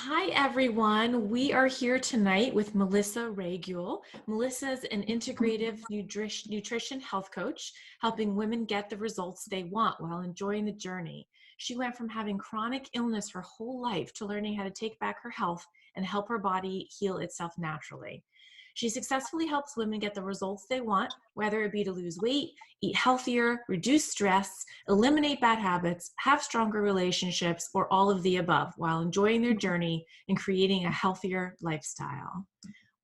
Hi, everyone. We are here tonight with Melissa Raiguel. Melissa is an integrative nutrition health coach, helping women get the results they want while enjoying the journey. She went from having chronic illness her whole life to learning how to take back her health and help her body heal itself naturally. She successfully helps women get the results they want, whether it be to lose weight, eat healthier, reduce stress, eliminate bad habits, have stronger relationships, or all of the above while enjoying their journey and creating a healthier lifestyle.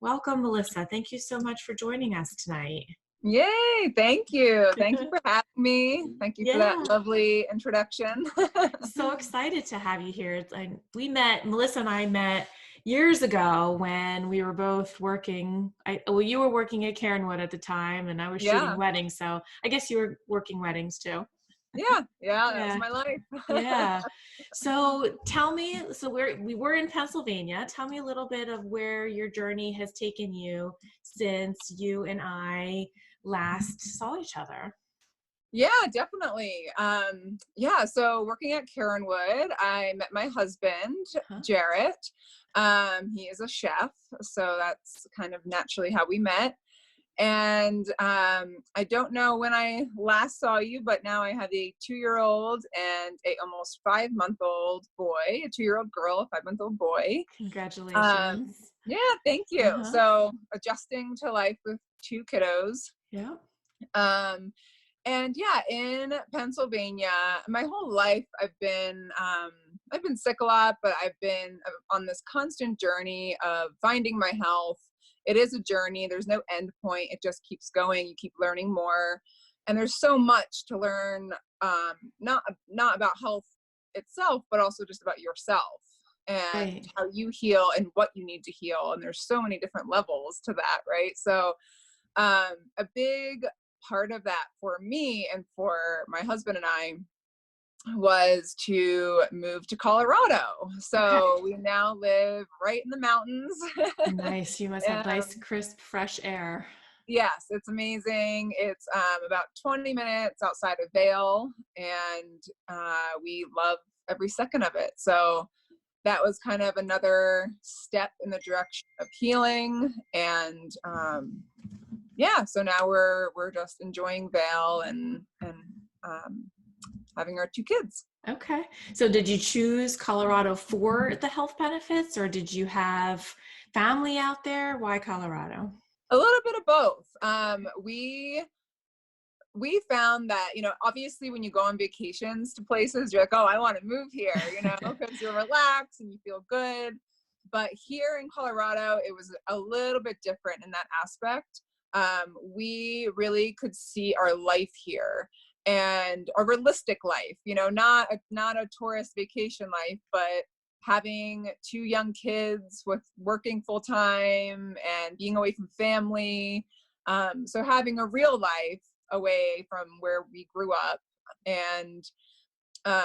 Welcome, Melissa. Thank you so much for joining us tonight. Yay, thank you. Thank you for having me. Thank you for Yeah, that lovely introduction. so excited to have you here. Melissa and I met years ago when we were both working. You were working at Caronwood at the time, and I was shooting Yeah, weddings. So I guess you were working weddings too. yeah, that was Yeah. my life. Yeah. So tell me, we were in Pennsylvania. Tell me a little bit of where your journey has taken you since you and I last saw each other. Yeah, definitely. So working at Caronwood, I met my husband, Huh? Jarrett. He is a chef, so that's kind of naturally how we met. And I don't know when I last saw you, but now I have a 2-year-old and a almost 5-month-old boy, a 2-year-old girl, a 5-month-old boy. Um, Congratulations. yeah, thank you. Uh-huh. So adjusting to life with 2 kiddos. Yeah. Um, and yeah, in Pennsylvania, my whole life I've been sick a lot, but I've been on this constant journey of finding my health. It is a journey. There's no end point. It just keeps going. You keep learning more, and there's so much to learn. Not about health itself, but also just about yourself and Right. how you heal and what you need to heal. And there's so many different levels to that, right? So a big part of that for me and for my husband and I was to move to Colorado. Okay. So we now live right in the mountains. Nice. You must have nice, um, crisp, fresh air. yes, it's amazing. It's about 20 minutes outside of Vail, and we love every second of it. So that was kind of another step in the direction of healing. And so now we're just enjoying Vail and um, having our 2 kids. Okay. So did you choose Colorado for the health benefits, or did you have family out there? Why Colorado? A little bit of both. We found that, obviously when you go on vacations to places, you're like, oh, I want to move here, because you're relaxed and you feel good. But here in Colorado, it was a little bit different in that aspect. We really could see our life here and a realistic life, not a tourist vacation life, but having 2 young kids with working full time and being away from family. So having a real life away from where we grew up. And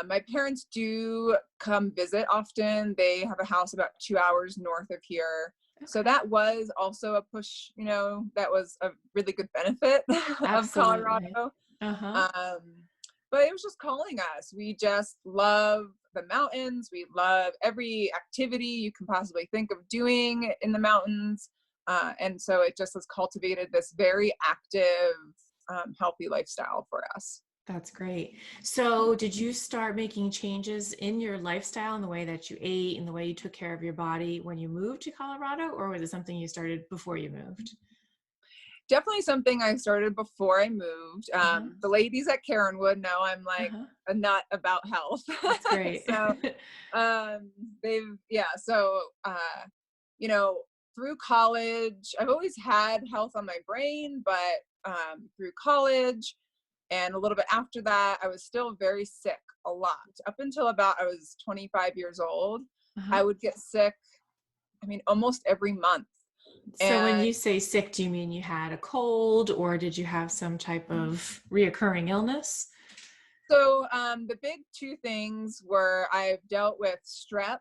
my parents do come visit often. They have a house about 2 hours north of here. So Okay. that was also a push, that was a really good benefit of Absolutely. Colorado. Uh-huh. Um, but it was just calling us. We just love the mountains. We love every activity you can possibly think of doing in the mountains. And so it just has cultivated this very active, healthy lifestyle for us. That's great. So did you start making changes in your lifestyle and the way that you ate and the way you took care of your body when you moved to Colorado, or was it something you started before you moved? Definitely something I started before I moved. Uh-huh. The ladies at Caronwood know I'm like Uh-huh. a nut about health. That's great. So they've yeah so you know through college I've always had health on my brain, but through college and a little bit after that I was still very sick a lot. Up until about I was 25 years old, Uh-huh. I would get sick, I mean, almost every month. So when And you say sick, do you mean you had a cold or did you have some type of reoccurring illness? so the big 2 things were I've dealt with strep,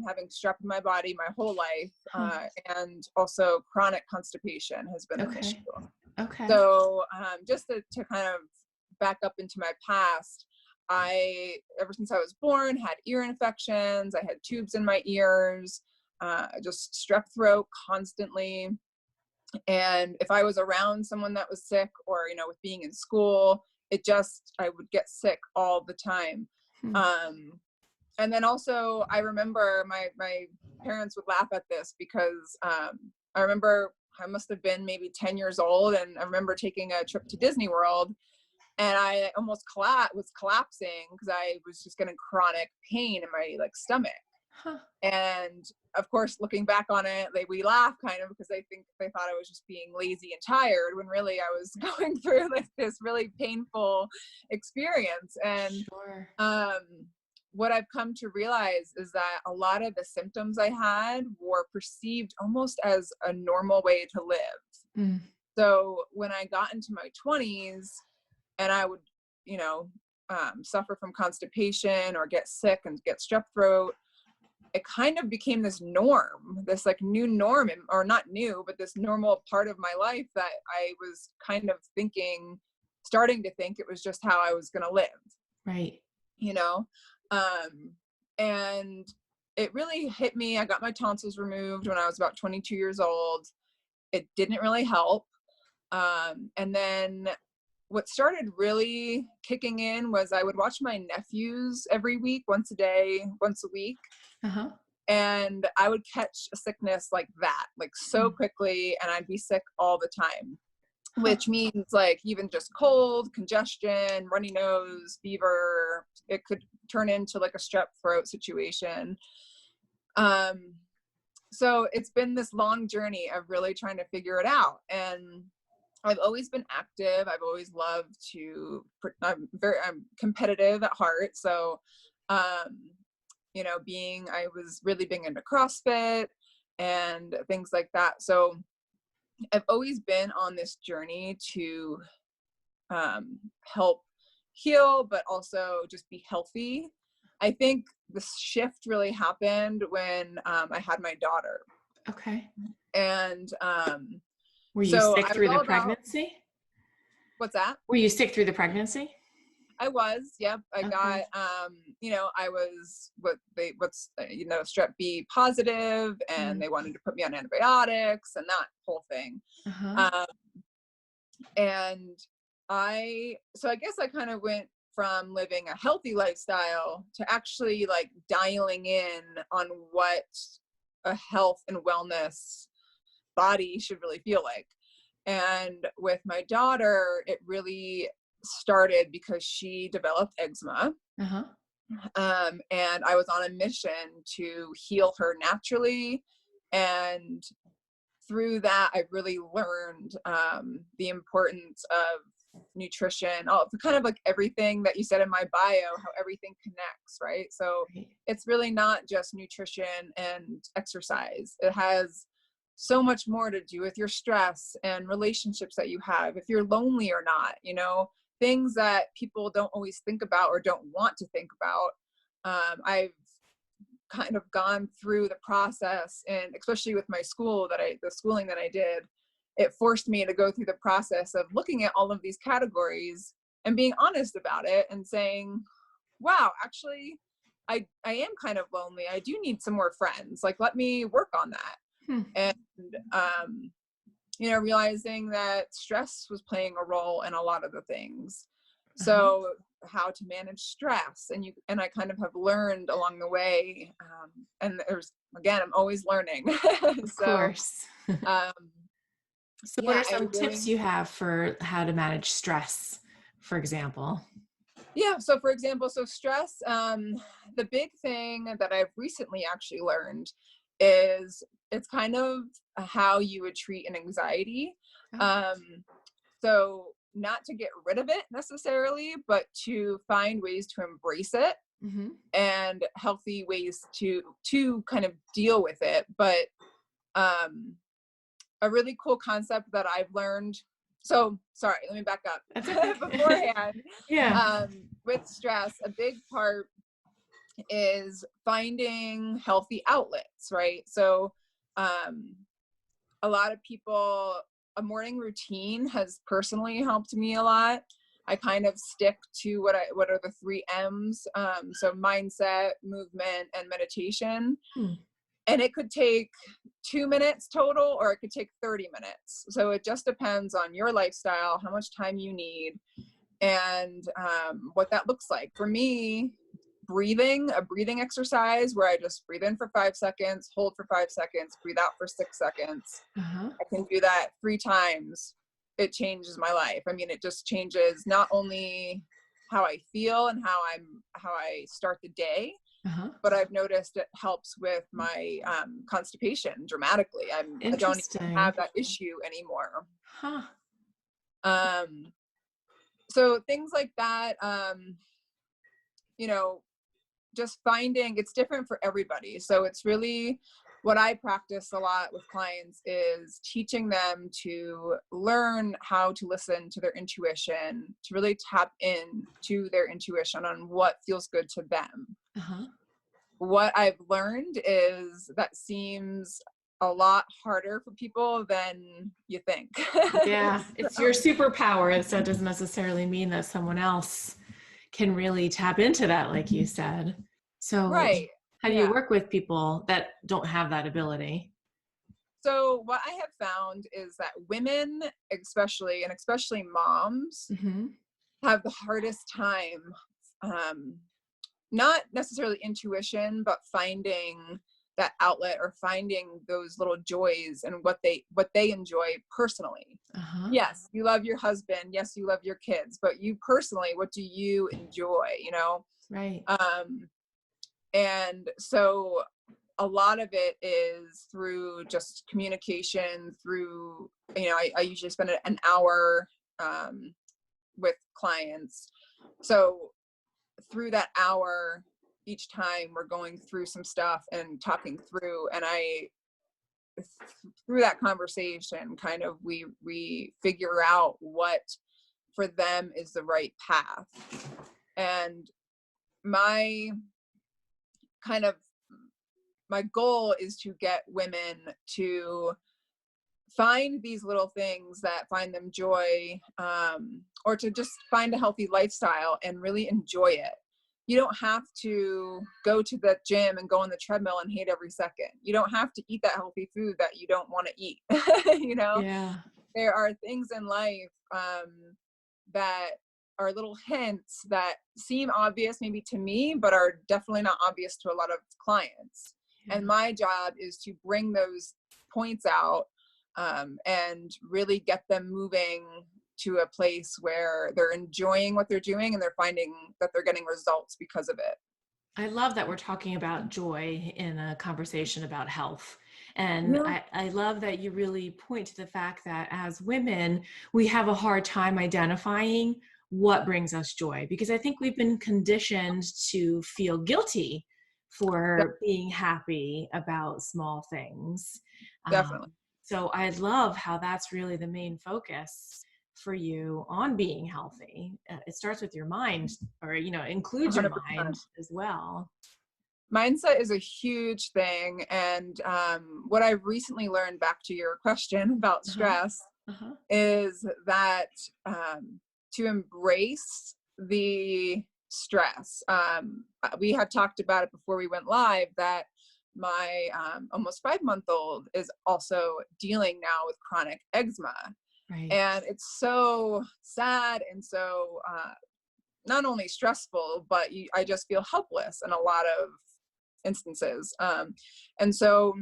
having strep in my body my whole life, Huh. and also chronic constipation has been an issue. Okay. Okay. So just to kind of back up into my past, ever since I was born, had ear infections. I had tubes in my ears, just strep throat constantly. And if I was around someone that was sick, or, with being in school, I would get sick all the time. And then also I remember my parents would laugh at this because, I remember I must have been maybe 10 years old. And I remember taking a trip to Disney World, and I almost was collapsing because I was just getting chronic pain in my stomach. Huh. And of course, looking back on it, we laugh kind of because I think they thought I was just being lazy and tired, when really I was going through this really painful experience. And Sure. what I've come to realize is that a lot of the symptoms I had were perceived almost as a normal way to live. So when I got into my 20s, and I would, suffer from constipation or get sick and get strep throat, it kind of became this norm, this new norm, or not new, but this normal part of my life that I was kind of starting to think it was just how I was going to live. Right. And it really hit me. I got my tonsils removed when I was about 22 years old. It didn't really help. And then what started really kicking in was I would watch my nephews every week, once a week. And I would catch a sickness like that, so quickly, and I'd be sick all the time, which means even just cold, congestion, runny nose, fever. It could turn into a strep throat situation. So it's been this long journey of really trying to figure it out. And I've always been active. I've always loved I'm competitive at heart. So, I was really big into CrossFit and things like that. So I've always been on this journey to, help heal, but also just be healthy. I think the shift really happened when, I had my daughter. Okay. And, were you sick through the pregnancy? What's that? Were you sick through the pregnancy? I was, yep. I got, I was strep B positive, and they wanted to put me on antibiotics and that whole thing. And I guess I kind of went from living a healthy lifestyle to actually dialing in on what a health and wellness body should really feel like. And with my daughter, it really started because she developed eczema. And I was on a mission to heal her naturally. And through that, I really learned the importance of nutrition, kind of everything that you said in my bio, how everything connects, right? So it's really not just nutrition and exercise. It has so much more to do with your stress and relationships that you have, if you're lonely or not, things that people don't always think about or don't want to think about. I've kind of gone through the process, and especially with my the schooling that I did, it forced me to go through the process of looking at all of these categories and being honest about it and saying, wow, actually, I am kind of lonely. I do need some more friends. Let me work on that. And, realizing that stress was playing a role in a lot of the things. So how to manage stress, and I kind of have learned along the way. And I'm always learning. Of course. So what are some tips you have for how to manage stress, for example? Yeah. So for example, stress, the big thing that I've recently actually learned is it's kind of how you would treat an anxiety. So not to get rid of it necessarily, but to find ways to embrace it and healthy ways to kind of deal with it. But a really cool concept that I've learned. So sorry, let me back up. Beforehand. With stress, a big part is finding healthy outlets, right? So a lot of people, a morning routine has personally helped me a lot. I kind of stick to what are the 3 M's. So mindset, movement, and meditation. Hmm. And it could take 2 minutes total, or it could take 30 minutes. So it just depends on your lifestyle, how much time you need, and what that looks like. For me, a breathing exercise where I just breathe in for 5 seconds, hold for 5 seconds, breathe out for 6 seconds. Uh-huh. I can do that 3 times. It changes my life. I mean, it just changes not only how I feel and how I start the day, Uh-huh. but I've noticed it helps with my constipation dramatically. I don't even Interesting. have that issue anymore. Huh. So things like that, you know, just finding it's different for everybody. So it's really what I practice a lot with clients is teaching them to learn how to listen to their intuition, to really tap in to their intuition on what feels good to them. Uh-huh. What I've learned is that seems a lot harder for people than you think. Yeah, it's your superpower. So it doesn't necessarily mean that someone else can really tap into that, like you said. So Right. how do you Yeah. work with people that don't have that ability? So what I have found is that women, especially moms, Mm-hmm. have the hardest time, um, not necessarily intuition, but finding that outlet or finding those little joys and what they enjoy personally. Uh-huh. Yes, you love your husband. Yes, you love your kids, but you personally, what do you enjoy? Right. And so a lot of it is through just communication through, I usually spend an hour with clients. So through that hour, each time we're going through some stuff and talking through, and through that conversation, kind of we figure out what for them is the right path. And my kind of my goal is to get women to find these little things that find them joy, or to just find a healthy lifestyle and really enjoy it. You don't have to go to the gym and go on the treadmill and hate every second. You don't have to eat that healthy food that you don't want to eat. Yeah. There are things in life that are little hints that seem obvious maybe to me, but are definitely not obvious to a lot of clients. Yeah. And my job is to bring those points out, and really get them moving to a place where they're enjoying what they're doing and they're finding that they're getting results because of it. I love that we're talking about joy in a conversation about health. And Yeah, I love that you really point to the fact that as women, we have a hard time identifying what brings us joy, because I think we've been conditioned to feel guilty for being happy about small things. definitely. So I love how that's really the main focus for you on being healthy. It starts with your mind, or includes your 100%. mind as well. Mindset is a huge thing. And what I've recently learned, back to your question about Uh-huh. stress, Uh-huh. is that to embrace the stress. We had talked about it before we went live, that my almost 5-month-old is also dealing now with chronic eczema. Right. And it's so sad and so not only stressful, but I just feel helpless in a lot of instances. And so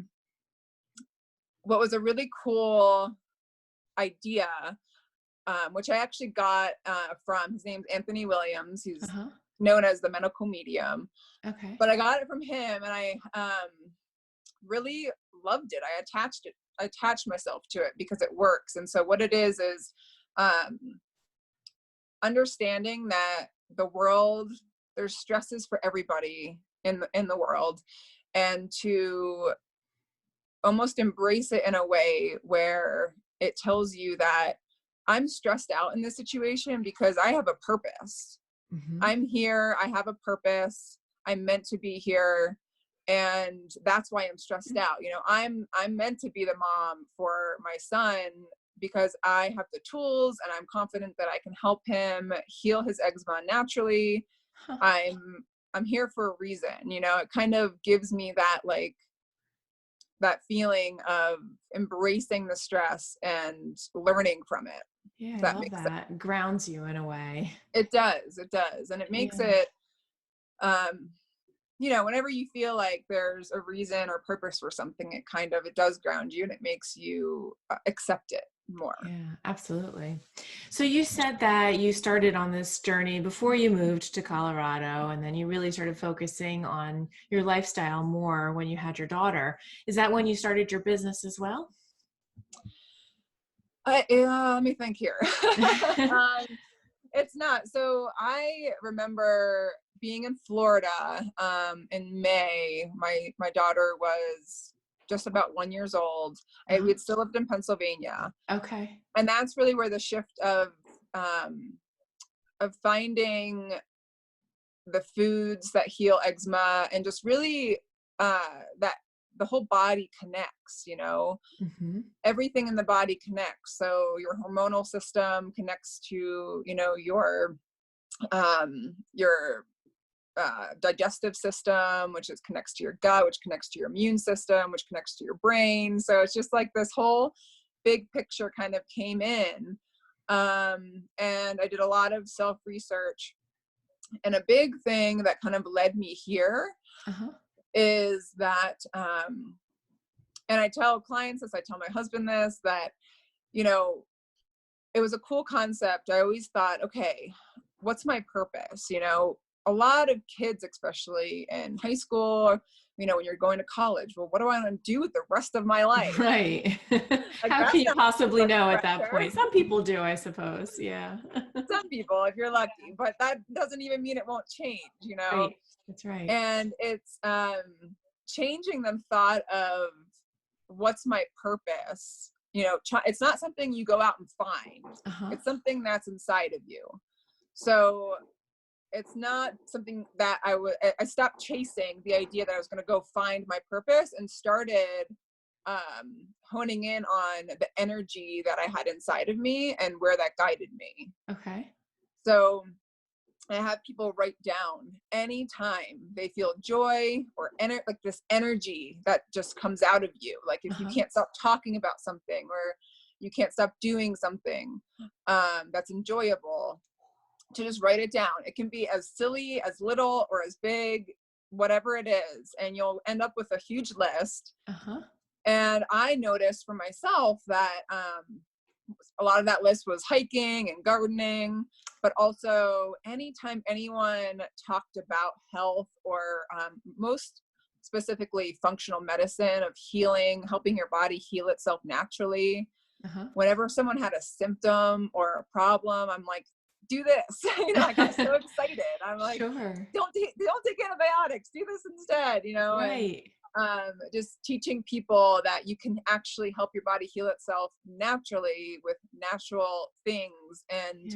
what was a really cool idea, which I actually got from, his name's Anthony Williams. He's Uh-huh. known as the medical medium, Okay. but I got it from him, and I really loved it. I attached myself to it because it works. And so what it is um, understanding that there's stresses for everybody in the world, and to almost embrace it in a way where it tells you that I'm stressed out in this situation because I have a purpose. Mm-hmm. I'm here. I have a purpose. I'm meant to be here. And that's why I'm stressed out. I'm meant to be the mom for my son, because I have the tools and I'm confident that I can help him heal his eczema naturally. Huh. I'm here for a reason, you know. It kind of gives me that, like, that feeling of embracing the stress and learning from it. Yeah, If I that love makes sense. that. Grounds you in a way. It does. It does. And it makes Yeah. it, um, you know, whenever you feel like there's a reason or purpose for something, it does ground you, and it makes you accept it more. Yeah, absolutely. So you said that you started on this journey before you moved to Colorado, and then you really started focusing on your lifestyle more when you had your daughter. Is that when you started your business as well? Let me think here. um, it's not. So I remember being in Florida in May. My daughter was just about 1 year old. Uh-huh. We'd still lived in Pennsylvania, Okay. and that's really where the shift of finding the foods that heal eczema, and just really that the whole body connects, you know. Mm-hmm. Everything in the body connects. So your hormonal system connects to, you know, your digestive system, which is connects to your gut, which connects to your immune system, which connects to your brain. So it's just like this whole big picture kind of came in. And I did a lot of self research, and a big thing that kind of led me here Uh-huh. is that, and I tell clients this, I tell my husband this, that, you know, it was a cool concept. I always thought, okay, what's my purpose? You know, a lot of kids, especially in high school, you know, when you're going to college, well, what do I want to do with the rest of my life? Right. Like, How can that's you not possibly much know at that pressure. point? Some people do, I suppose. Yeah. Some people, if you're lucky, but that doesn't even mean it won't change, you know? Right. That's right. And it's changing the thought of what's my purpose. You know, it's not something you go out and find. Uh-huh. It's something that's inside of you. So it's not something that I stopped chasing the idea that I was going to go find my purpose, and started honing in on the energy that I had inside of me and where that guided me. Okay. So I have people write down anytime they feel joy or like this energy that just comes out of you. Like if you Uh-huh. can't stop talking about something, or you can't stop doing something that's enjoyable, to just write it down. It can be as silly, as little, or as big, whatever it is. And you'll end up with a huge list. Uh-huh. And I noticed for myself that a lot of that list was hiking and gardening, but also anytime anyone talked about health, or most specifically functional medicine, of healing, helping your body heal itself naturally. Uh-huh. Whenever someone had a symptom or a problem, I'm like, do this. You know, I got so excited. I'm like, Sure. don't take antibiotics. Do this instead. You know, and Right. just teaching people that you can actually help your body heal itself naturally with natural things. And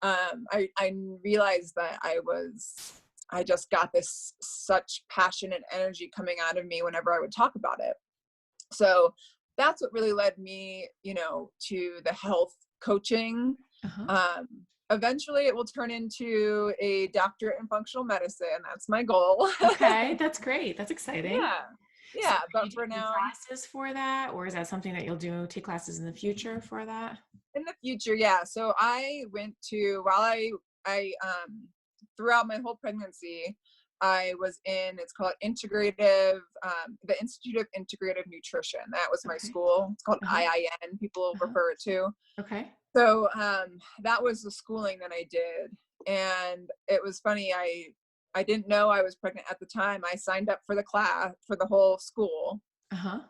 Yeah. I realized that I just got this such passion and energy coming out of me whenever I would talk about it. So that's what really led me, you know, to the health coaching. Uh-huh. Um, Eventually it will turn into a doctorate in functional medicine. That's my goal. Okay, that's great. That's exciting. Yeah. So Yeah. are But you for taking now, classes for that, or is that something that you'll take classes in the future for that? in the future, yeah. So I went to, while I throughout my whole pregnancy, I was in, it's called the Institute of Integrative Nutrition. That was my Okay. school. It's called Uh-huh. IIN, people Uh-huh. refer it to. Okay. So that was the schooling that I did. And it was funny, I didn't know I was pregnant at the time. I signed up for the class for the whole school, Uh-huh.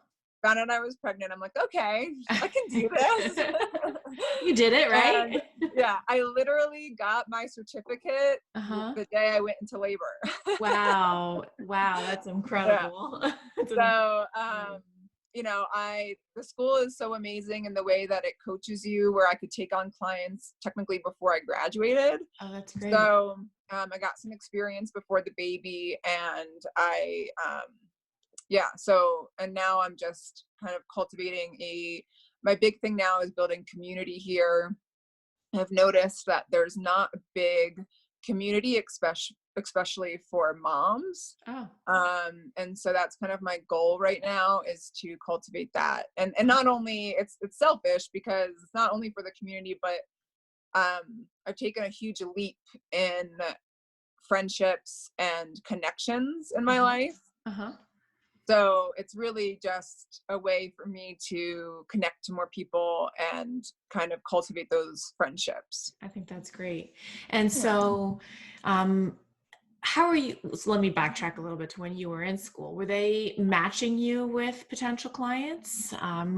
found out I was pregnant. I'm like, okay, I can do this. You did it, And right? yeah, I literally got my certificate Uh-huh. the day I went into labor. Wow. Wow, that's Yeah. incredible. That's an So, story. you know, the school is so amazing in the way that it coaches you, where I could take on clients technically before I graduated. Oh, that's great. So, I got some experience before the baby, and yeah. So, and now I'm just kind of cultivating my big thing now is building community here. I've noticed that there's not a big community, especially for moms. Oh. And so that's kind of my goal right now, is to cultivate that. And not only it's selfish, because it's not only for the community, but I've taken a huge leap in friendships and connections in my life. Uh-huh. So it's really just a way for me to connect to more people and kind of cultivate those friendships. I think that's great. And so, how are you, so let me backtrack a little bit to when you were in school. Were they matching you with potential clients?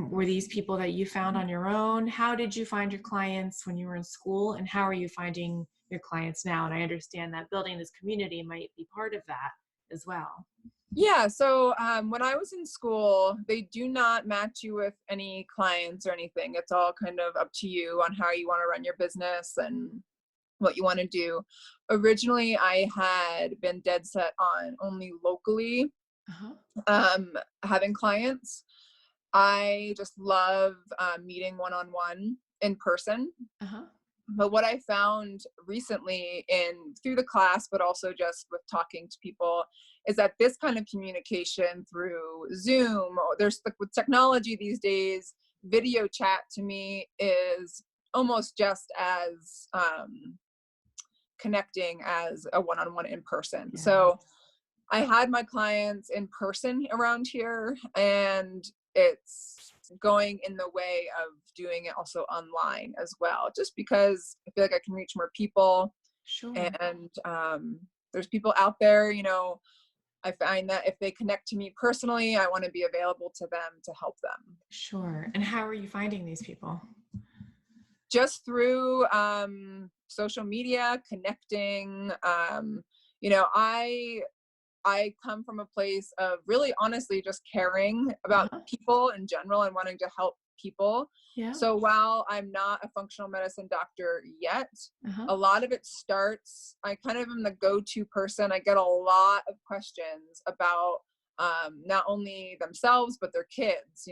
Were these people that you found on your own? How did you find your clients when you were in school, and how are you finding your clients now? And I understand that building this community might be part of that as well. Yeah. So when I was in school, they do not match you with any clients or anything. It's all kind of up to you on how you want to run your business and what you want to do. Originally, I had been dead set on only locally having clients. I just love meeting one-on-one in person. But what I found recently through the class, but also just with talking to people, is that this kind of communication through Zoom, or with technology these days, video chat to me is almost just as connecting as a one-on-one in person. Yeah. So I had my clients in person around here, and it's going in the way of doing it also online as well, just because I feel like I can reach more people. Sure. And there's people out there, I find that if they connect to me personally, I want to be available to them to help them. Sure. And how are you finding these people? Just through social media, connecting. I come from a place of really honestly just caring about people in general and wanting to help people. Yeah. So while I'm not a functional medicine doctor yet, a lot of it starts, I kind of am the go-to person. I get a lot of questions about not only themselves, but their kids,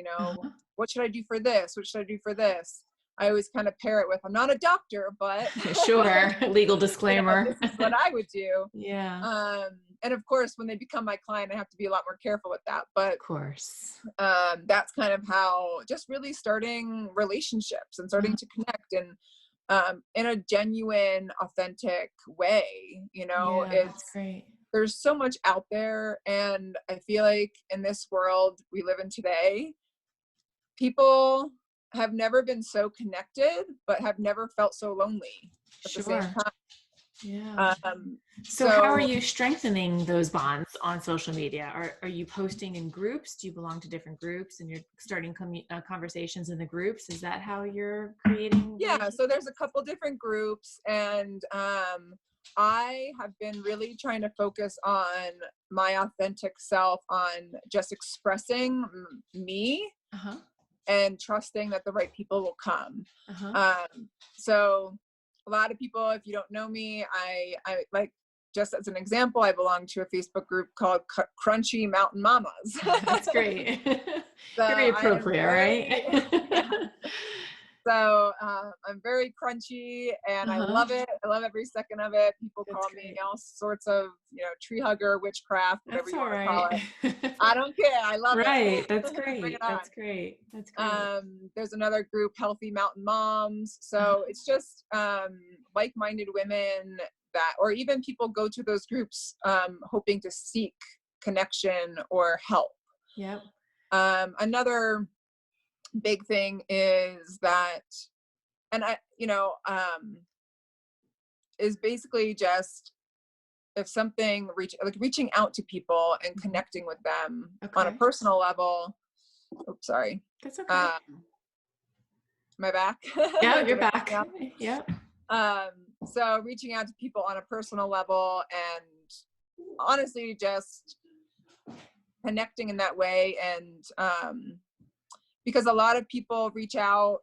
what should I do for this? What should I do for this? I always kind of pair it with, I'm not a doctor, but sure. Legal disclaimer. This is what I would do. Yeah. And of course, when they become my client, I have to be a lot more careful with that. But of course, that's kind of how just really starting relationships and starting to connect in a genuine, authentic way. Yeah, it's great. There's so much out there, and I feel like in this world we live in today, people have never been so connected, but have never felt so lonely at the same time. Yeah. So how are you strengthening those bonds on social media? Are you posting in groups? Do you belong to different groups and you're starting conversations in the groups? Is that how you're creating? Yeah. So there's a couple different groups, and I have been really trying to focus on my authentic self, on just expressing me and trusting that the right people will come. So a lot of people, if you don't know me, I like, just as an example, I belong to a Facebook group called Crunchy Mountain Mamas. That's great. Very appropriate, right? Yeah. So I'm very crunchy, and I love it. I love every second of it. People call me all sorts of, tree hugger, witchcraft, whatever you want to call it. I don't care. I love it. Right. That's great. That's great. That's great. There's another group, Healthy Mountain Moms. So it's just like-minded women that, or even people go to those groups hoping to seek connection or help. Yep. Another big thing is that, and is basically just, if something reaching out to people and connecting with them on a personal level. Oops, sorry. That's okay. Am I back? Yeah, you're back. Yeah. So reaching out to people on a personal level, and honestly just connecting in that way. And because a lot of people reach out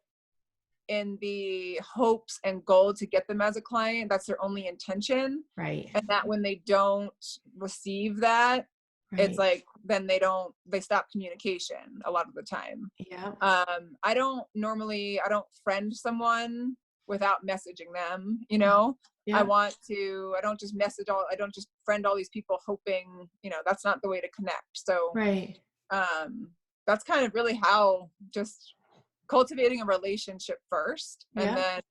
in the hopes and goal to get them as a client. That's their only intention. Right. And that when they don't receive that, it's like then they stop communication a lot of the time. Yeah. I don't friend someone without messaging them, you know. Yeah. I don't just friend all these people hoping, you know, that's not the way to connect. So Right. that's kind of really how, just cultivating a relationship first. And Yeah. then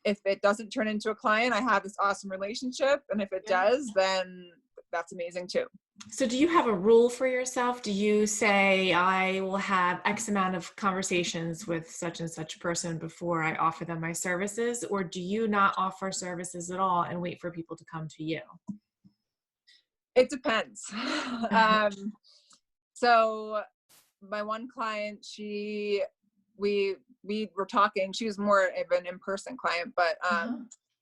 if it doesn't turn into a client, I have this awesome relationship. And if it Yeah. does, then that's amazing too. So do you have a rule for yourself? Do you say, I will have X amount of conversations with such and such person before I offer them my services? Or do you not offer services at all and wait for people to come to you? It depends. So my one client, we were talking, she was more of an in-person client, but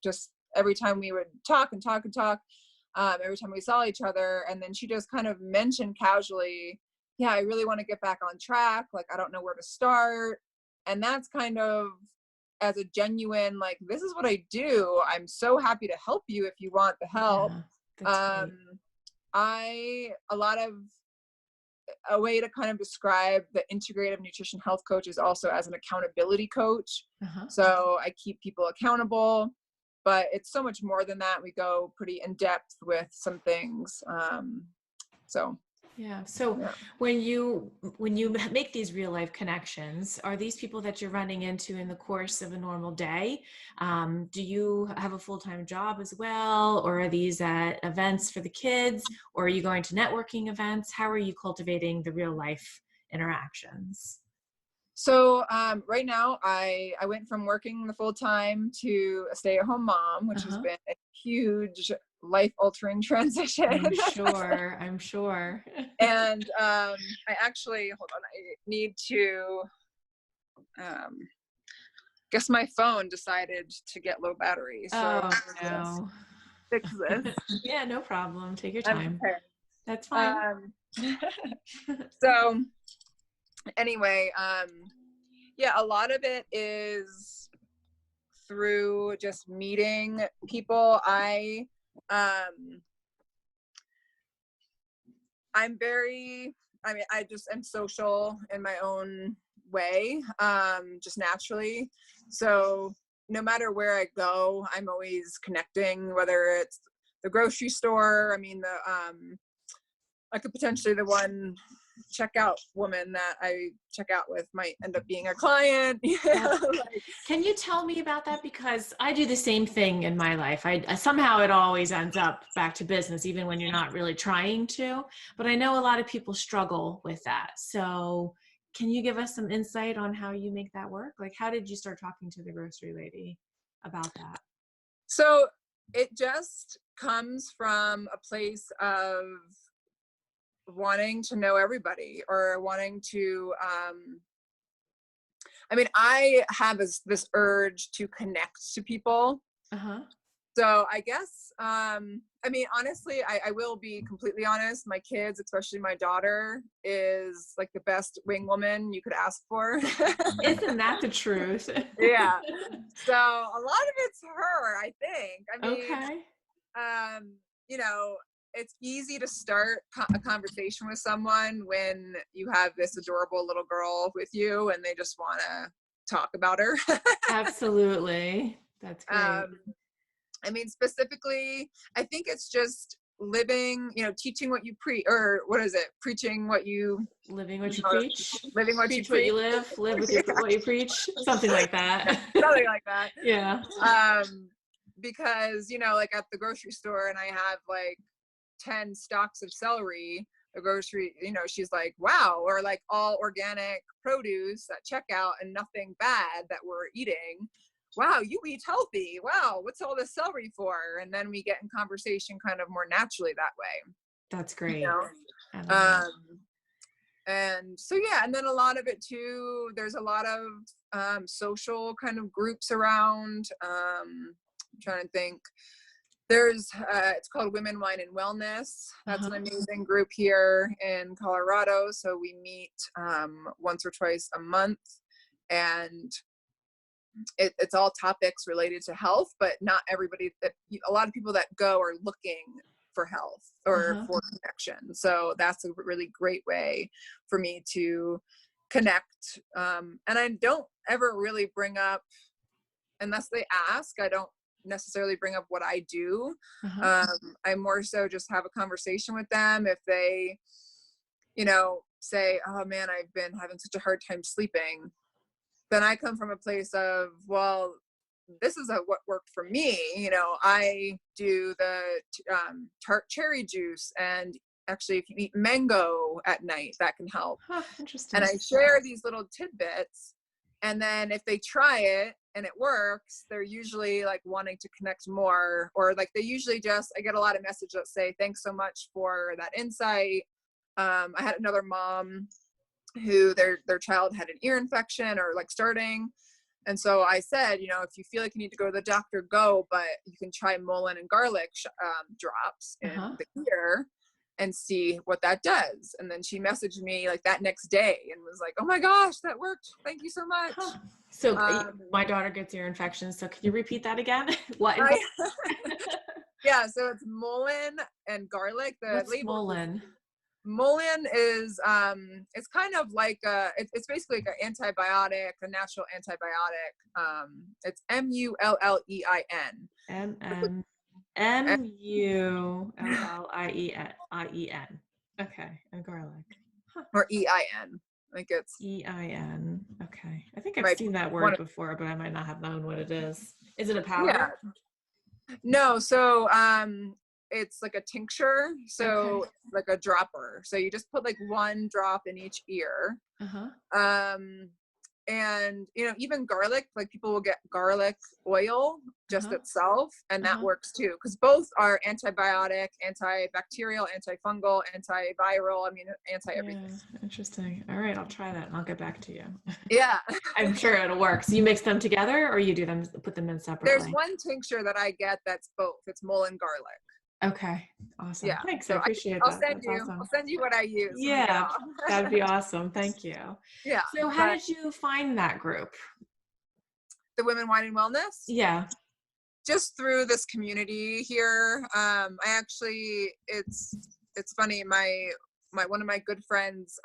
just every time we would talk and talk and talk, every time we saw each other, and then she just kind of mentioned casually, yeah, I really want to get back on track, like I don't know where to start. And that's kind of, as a genuine, like, this is what I do, I'm so happy to help you if you want the help. Yeah, that's great. A way to kind of describe the integrative nutrition health coach is also as an accountability coach. So I keep people accountable, but it's so much more than that. We go pretty in depth with some things. So when you make these real life connections, are these people that you're running into in the course of a normal day? Do you have a full-time job as well, or are these at events for the kids, or are you going to networking events? How are you cultivating the real life interactions? So right now, I went from working the full time to a stay-at-home mom, which has been a huge life-altering transition. I'm sure. And I actually, hold on, I need to, guess my phone decided to get low battery. So No. fix this. Yeah, no problem. Take your I'm time. prepared. That's fine. So anyway, yeah, a lot of it is through just meeting people. I'm social in my own way, just naturally. So no matter where I go, I'm always connecting, whether it's the grocery store. I mean, I could potentially, the one checkout woman that I check out with might end up being a client. Can you tell me about that? Because I do the same thing in my life. I somehow it always ends up back to business, even when you're not really trying to. But I know a lot of people struggle with that. So can you give us some insight on how you make that work? Like, how did you start talking to the grocery lady about that? So it just comes from a place of wanting to know everybody, or wanting to, I have this urge to connect to people. So I guess, honestly, I will be completely honest. My kids, especially my daughter, is like the best wing woman you could ask for. Isn't that the truth? Yeah. So a lot of it's her, I think. Okay. It's easy to start a conversation with someone when you have this adorable little girl with you and they just want to talk about her. Absolutely. That's great. Specifically, I think it's just living, teaching what you preach, or what is it? Preaching what you... Living what you preach. Living what preach you preach. What you live. Live with what you preach. Something like that. Something like that. Yeah. Because, like at the grocery store, and I have like 10 stalks of celery, the grocery, she's like, wow, or like all organic produce at checkout and nothing bad that we're eating. Wow, you eat healthy. Wow, what's all this celery for? And then we get in conversation kind of more naturally that way. That's great. And so, yeah, and then a lot of it too, there's a lot of social kind of groups around. I'm trying to think. There's, it's called Women, Wine, and Wellness. That's an amazing group here in Colorado. So we meet once or twice a month, and it's all topics related to health, but not everybody. A lot of people that go are looking for health or Uh-huh. for connection. So that's a really great way for me to connect. And I don't ever really bring up, unless they ask, I don't necessarily bring up what I do. Uh-huh. I more so just have a conversation with them. If they, say, oh man, I've been having such a hard time sleeping, then I come from a place of, well, this is what worked for me. I do the tart cherry juice, and actually if you eat mango at night, that can help. Huh, And interesting. I share these little tidbits, and then if they try it and it works, they're usually like wanting to connect more, or like they usually just, I get a lot of messages that say, thanks so much for that insight. I had another mom who their child had an ear infection or like starting. And so I said, if you feel like you need to go to the doctor, go, but you can try mullein and garlic drops Uh-huh. in the ear and see what that does. And then she messaged me like that next day and was like, oh my gosh, that worked. Thank you so much. Huh. So Um, my daughter gets ear infections. So can you repeat that again? What I, infection? yeah, so it's mullein and garlic. The What's label is swollen? mullein is it's kind of like it's basically like an antibiotic, a natural antibiotic. It's MULLEIN. MULLIEN. Okay, and garlic. Huh. Or EIN. Like it's EIN. Okay. I think I've my seen that one word of, before, but I might not have known what it is. Is it a yeah. powder? No, so it's like a tincture, Okay. so like a dropper. So you just put like one drop in each ear. Uh-huh. Um and even garlic, like people will get garlic oil just Uh-huh. itself, and that Uh-huh. works too, because both are antibiotic, antibacterial, antifungal, antiviral, I mean anti Yeah, everything. interesting. All right, I'll try that and I'll get back to you. Yeah. I'm sure it'll work. So you mix them together or you do them, put them in There's separately? one tincture that I get that's both. It's mullein garlic. Okay. Awesome. Yeah. Thanks. I So appreciate I'll that. send That's you. I'll awesome. send you what I use when we get Yeah, off. that'd be awesome. Thank you. Yeah. So how But did you find that group? the Women Wine and Wellness, Yeah. just through this community here. I actually, it's funny. My one of my good friends,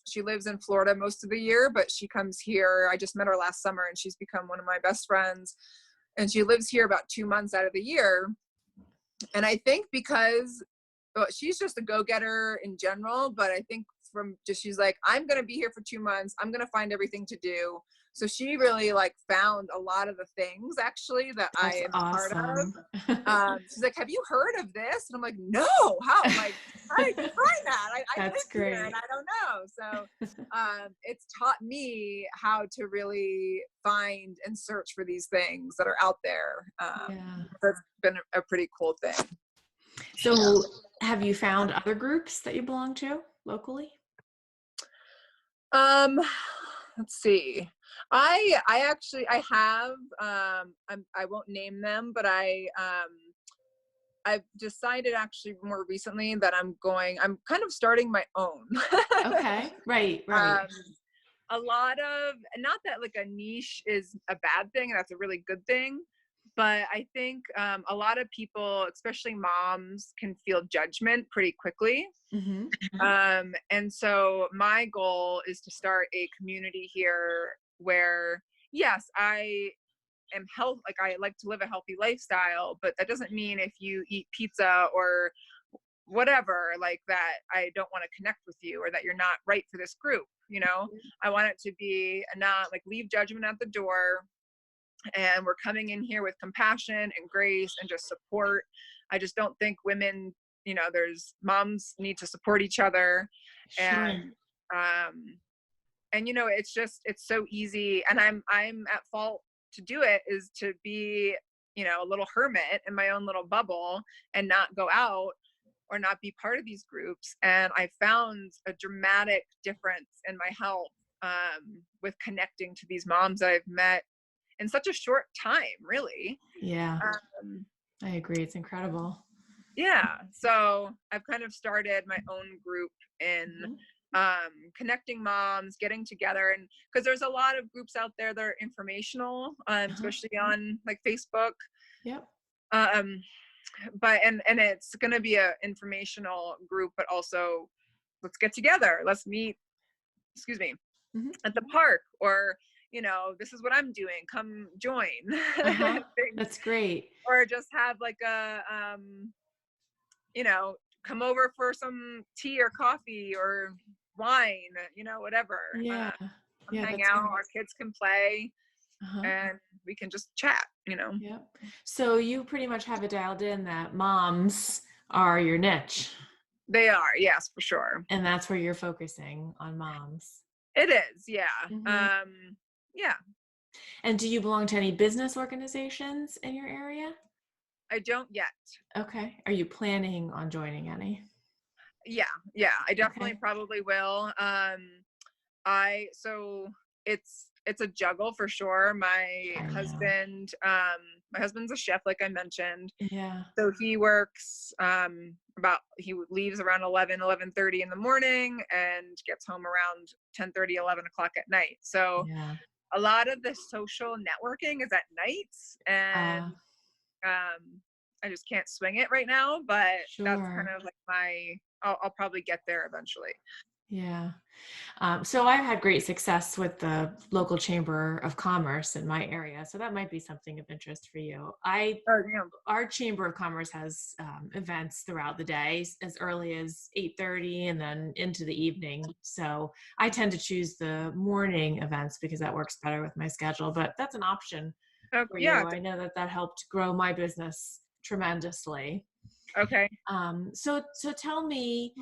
she lives in Florida most of the year, but she comes here. I just met her last summer, and she's become one of my best friends. And she lives here about 2 months out of the year. And I think because she's just a go-getter in general, but I think from just, she's like, I'm going to be here for 2 months. I'm going to find everything to do. So she really like found a lot of the things actually that I That's am a part of. awesome. She's like, have you heard of this? And I'm like, no, how? Like, how did you find that? I That's live here and great. I don't know. So it's taught me how to really find and search for these things that are out there. Yeah. That's been a pretty cool thing. So have you found other groups that you belong to locally? Um, let's see. I actually I have I won't name them, but I've decided actually more recently that I'm kind of starting my own. Okay. Right, right. um a lot of, not that like a niche is a bad thing, that's a really good thing, but I think a lot of people, especially moms, can feel judgment pretty quickly. Mm-hmm. And so my goal is to start a community here where, yes, I am like I like to live a healthy lifestyle, but that doesn't mean if you eat pizza or whatever like that I don't want to connect with you, or that you're not right for this group. I want it to be not like leave judgment at the door, and we're coming in here with compassion and grace and just support. I just don't think women, there's moms need to support each other. Sure. And it's so easy, and I'm at fault to do it, is to be a little hermit in my own little bubble and not go out or not be part of these groups. And I found a dramatic difference in my health with connecting to these moms I've met in such a short time, really. Yeah, Um, I agree. It's incredible. yeah. So I've kind of started my own group in Mhm. connecting moms, getting together. And because there's a lot of groups out there that are informational, Uh-huh. especially on like Facebook. Yep. Um, and it's going to be a informational group, but also let's get together. Let's meet, excuse me, Mhm. at the park, or, this is what I'm doing. Come join. Uh-huh. Things. That's great. Or just have like you know, come over for some tea or coffee or wine, whatever. Yeah. Come Yeah, hang that's out. great. Our kids can play Uh-huh. and we can just chat. Yep. So you pretty much have it dialed in that moms are your niche, They are, yes, for sure. and that's where you're focusing on moms. It is, yeah. Hmm. Yeah, And do you belong to any business organizations in your area? I don't yet. Okay. Are you planning on joining any? Yeah, I definitely Okay. probably will. So it's a juggle for sure. I know. My husband's a chef, like I mentioned. Yeah. So he works he leaves around 11:30 in the morning and gets home around 10:30, 11 o'clock at night. So Yeah. a lot of the social networking is at night, and Uh, I just can't swing it right now, but that's kind sure. of like I'll probably get there eventually. Yeah. So I've had great success with the local chamber of commerce in my area. So that might be something of interest for you. Oh, damn. Our chamber of commerce has events throughout the day as early as 8:30 and then into the evening. So I tend to choose the morning events because that works better with my schedule, but that's an option Oh, for yeah. you. I know that that helped grow my business tremendously. Okay. So tell me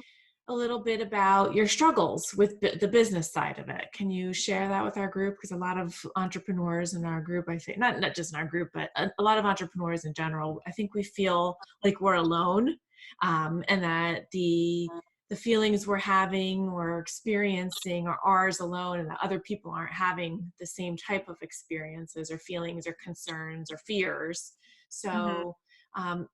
a little bit about your struggles with the business side of it. Can you share that with our group? Because a lot of entrepreneurs in our group, I think, not just in our group, but a lot of entrepreneurs in general, I think we feel like we're alone, and that the feelings we're having or experiencing are ours alone, and that other people aren't having the same type of experiences or feelings or concerns or fears. Hmm. So,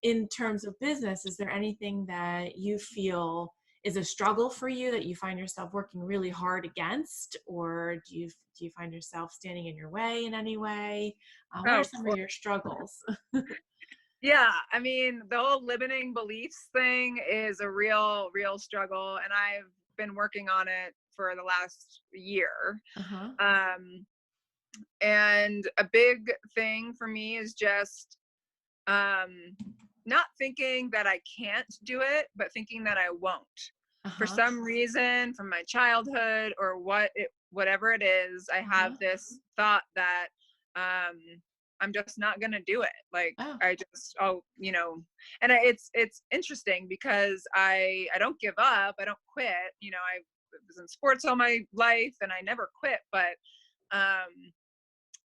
in terms of business, is there anything that you feel is a struggle for you that you find yourself working really hard against, or do you find yourself standing in your way in any way? What Oh, are of some of course. your struggles? Yeah, I mean, the whole limiting beliefs thing is a real struggle, and I've been working on it for the last year. Uh-huh. Um, and a big thing for me is just um, not thinking that I can't do it, but thinking that I won't. For Uh-huh. some reason, from my childhood or whatever it is, I have Uh-huh. this thought that um, I'm just not gonna do it. Like Oh. I just, and it's interesting because I don't give up, I don't quit. I was in sports all my life and I never quit, but um,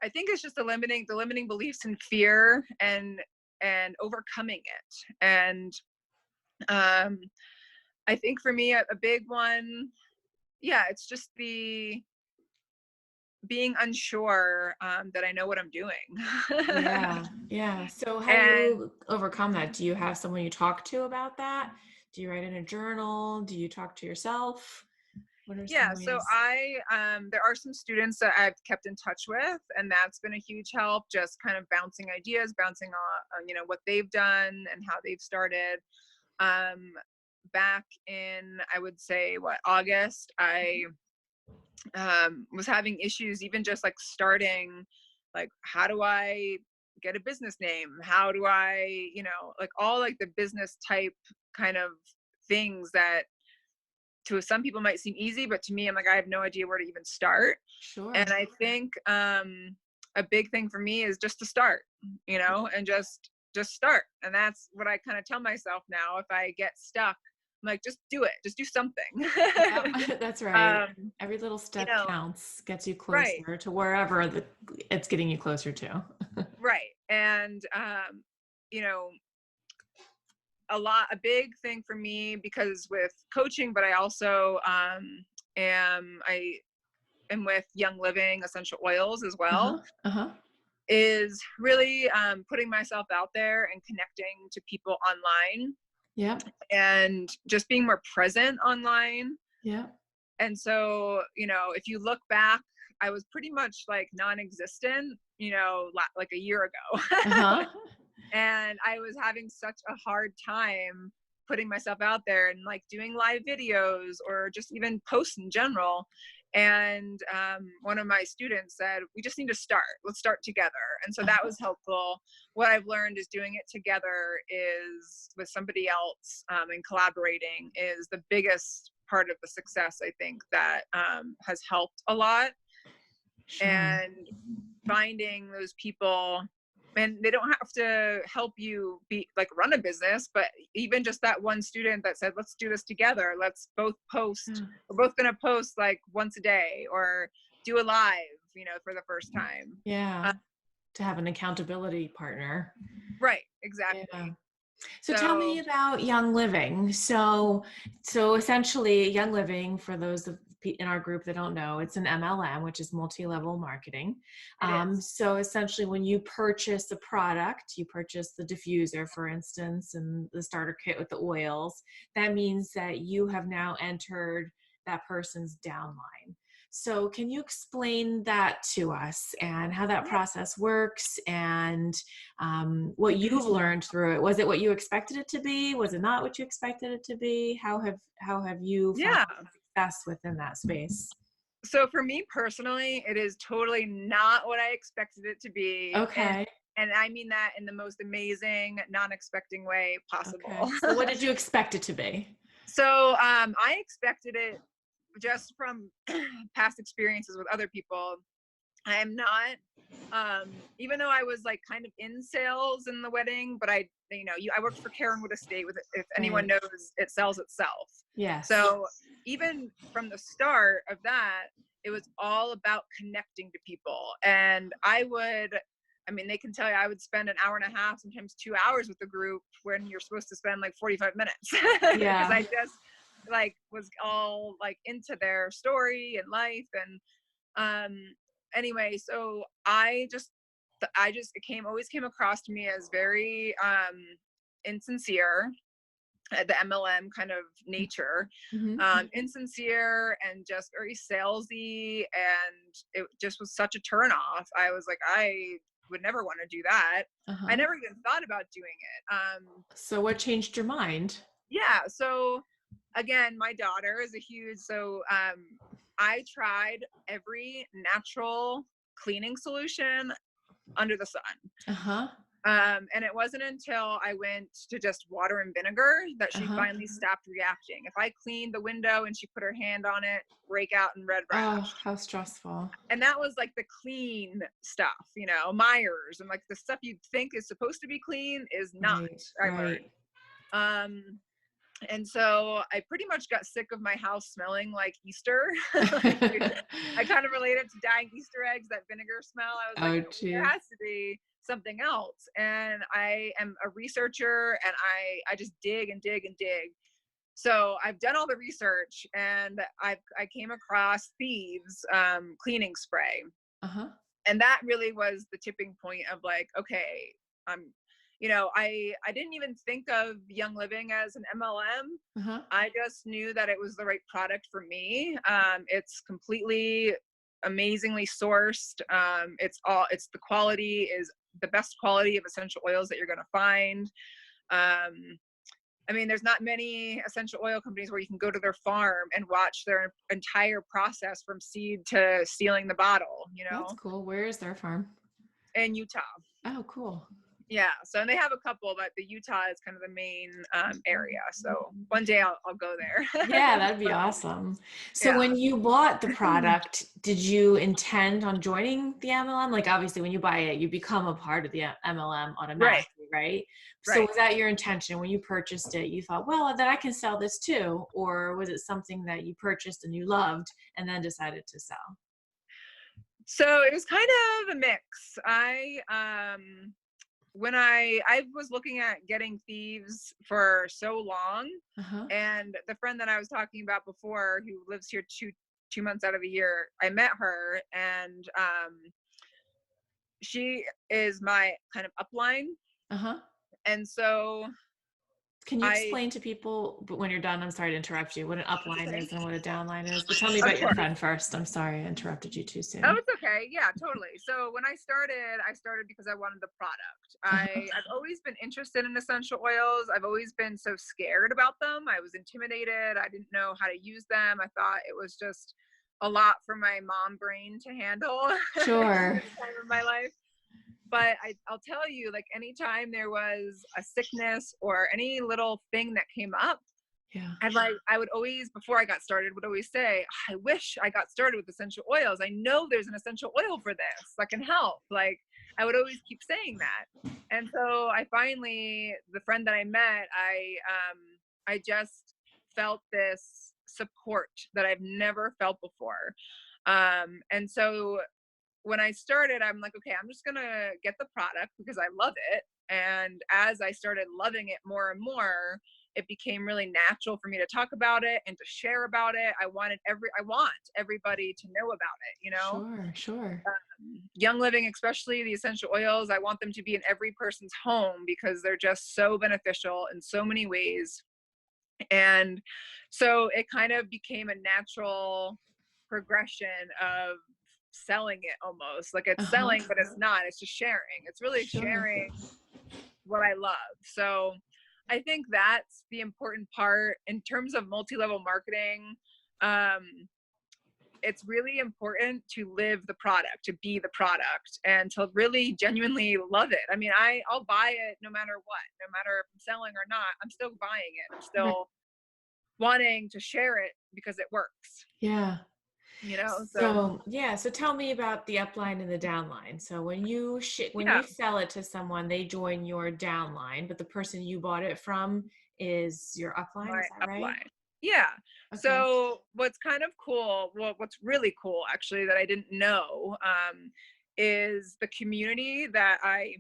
I think it's just the limiting beliefs and fear and overcoming it. And um, I think for me, a big one, yeah, it's just the being unsure that I know what I'm doing. Yeah. Yeah. So how do And you overcome that? Do you have someone you talk to about that? Do you write in a journal? Do you talk to yourself? What are some yeah, so ways? there are some students that I've kept in touch with, and that's been a huge help. Just kind of bouncing ideas, bouncing on what they've done and how they've started. Um, Back in, I would say, August, I was having issues, even just like starting, like, how do I get a business name? How do I, like all like the business type kind of things that to some people might seem easy, but to me, I'm like, I have no idea where to even start. And Sure. I think a big thing for me is just to start, and just start. And that's what I kind of tell myself now. If I get stuck, I'm like, just do it, just do something. Yeah, that's right. um, Every little you step know, counts, gets you right, closer to wherever it's getting you closer to. right. And you know, a big thing for me, because with coaching, but I also am with Young Living essential oils as well, Uh-huh. Uh-huh. is really putting myself out there and connecting to people online Yep. and just being more present online. Yep. And so, if you look back, I was pretty much like non-existent, like a year ago. Uh-huh. And I was having such a hard time putting myself out there and like doing live videos or just even posts in general. And one of my students said, we just need to start. Let's start together. And so that was helpful. What I've learned is doing it together is with somebody else, and collaborating is the biggest part of the success, I think, that has helped a lot. Sure. And finding those people, and they don't have to help you be like run a business, but even just that one student that said, let's do this together. Let's both post. We're both going to post like once a day or do a live, for the first time. Yeah. To have an accountability partner. Right. Exactly. Yeah. So tell me about Young Living. So essentially Young Living, for those in our group that don't know, it's an MLM, which is multi-level marketing. So essentially when you purchase a product, you purchase the diffuser, for instance, and the starter kit with the oils, that means that you have now entered that person's downline. So can you explain that to us and how that process works and what you've learned through it? Was it what you expected it to be? Was it not what you expected it to be? How have you found success within that space? So for me personally, it is totally not what I expected it to be. Okay. And I mean that in the most amazing, non-expecting way possible. Okay. So what did you expect it to be? So I expected it just from past experiences with other people. I am not, even though I was like kind of in sales in the wedding, but I worked for Karen Wood Estate if anyone knows, it sells itself. Yes. So even from the start of that, it was all about connecting to people. And they can tell you, I would spend an hour and a half, sometimes 2 hours with the group when you're supposed to spend like 45 minutes. Because I just like was all like into their story and life. And anyway, so it always came across to me as very insincere, the MLM kind of nature, insincere and just very salesy, and it just was such a turn off. I was like, I would never want to do that. I never even thought about doing it. So what changed your mind? Yeah. So again, my daughter is I tried every natural cleaning solution under the sun. And it wasn't until I went to just water and vinegar that she finally stopped reacting. If I cleaned the window and she put her hand on it, break out in red rash. Oh, how stressful. And that was like the clean stuff, Myers, and like the stuff you'd think is supposed to be clean is not. Right. And so I pretty much got sick of my house smelling like Easter. I kind of related to dying Easter eggs, that vinegar smell. I was like, there has to be something else. And I am a researcher, and I just dig and dig and dig. So I've done all the research, and I came across Thieves cleaning spray. And that really was the tipping point of like, okay, I didn't even think of Young Living as an MLM. I just knew that it was the right product for me. It's completely amazingly sourced. It's the quality is the best quality of essential oils that you're going to find. There's not many essential oil companies where you can go to their farm and watch their entire process from seed to sealing the bottle, That's cool. Where is their farm? In Utah. Oh, cool. Yeah. So, and they have a couple, but the Utah is kind of the main area. So one day I'll go there. Yeah, that'd be awesome. So when you bought the product, did you intend on joining the MLM? Like obviously when you buy it, you become a part of the MLM automatically, right? So was that your intention when you purchased it? You thought, well, then I can sell this too. Or was it something that you purchased and you loved and then decided to sell? So it was kind of a mix. When I was looking at getting Thieves for so long, and the friend that I was talking about before, who lives here two months out of the year, I met her, and she is my kind of upline. And so Can you I explain to people, but when you're done, I'm sorry to interrupt you, what an upline okay. is and what a downline is? But tell me Of about your course. friend first. I'm sorry I interrupted you too Oh, soon. it's okay. Yeah, totally. So when I started because I wanted the product. Uh-huh. I've always been interested in essential oils. I've always been so scared about them. I was intimidated. I didn't know how to use them. I thought it was just a lot for my mom brain to handle in Sure. this time of my life. But I'll tell you, like anytime there was a sickness or any little thing that came up, Yeah. and like I would always, before I got started, would always say, I wish I got started with essential oils. I know there's an essential oil for this that can help. Like I would always keep saying that. And so I finally, the friend that I met, I just felt this support that I've never felt before. And so when I started, I'm like, okay, I'm just gonna get the product because I love it. And as I started loving it more and more, it became really natural for me to talk about it and to share about it. I want everybody to know about it, you know? Sure. Sure. Young Living, especially the essential oils, I want them to be in every person's home because they're just so beneficial in so many ways. And so it kind of became a natural progression of selling it almost like it's Uh-huh. selling, but it's not, it's just sharing. It's really Sure. sharing what I love. So I think that's the important part in terms of multi-level marketing. Um, it's really important to live the product, to be the product, and to really genuinely love it. I mean, I'll buy it no matter what, no matter if I'm selling or not. I'm still buying it. I'm Right. still wanting to share it because it works, Yeah. you know? So So yeah, so tell me about the upline and the downline. So when yeah, you sell it to someone, they join your downline, but the person you bought it from is your upline. my Is that right? upline. Yeah. Okay. So what's kind of cool, well, what's really cool actually that I didn't know, is the community that I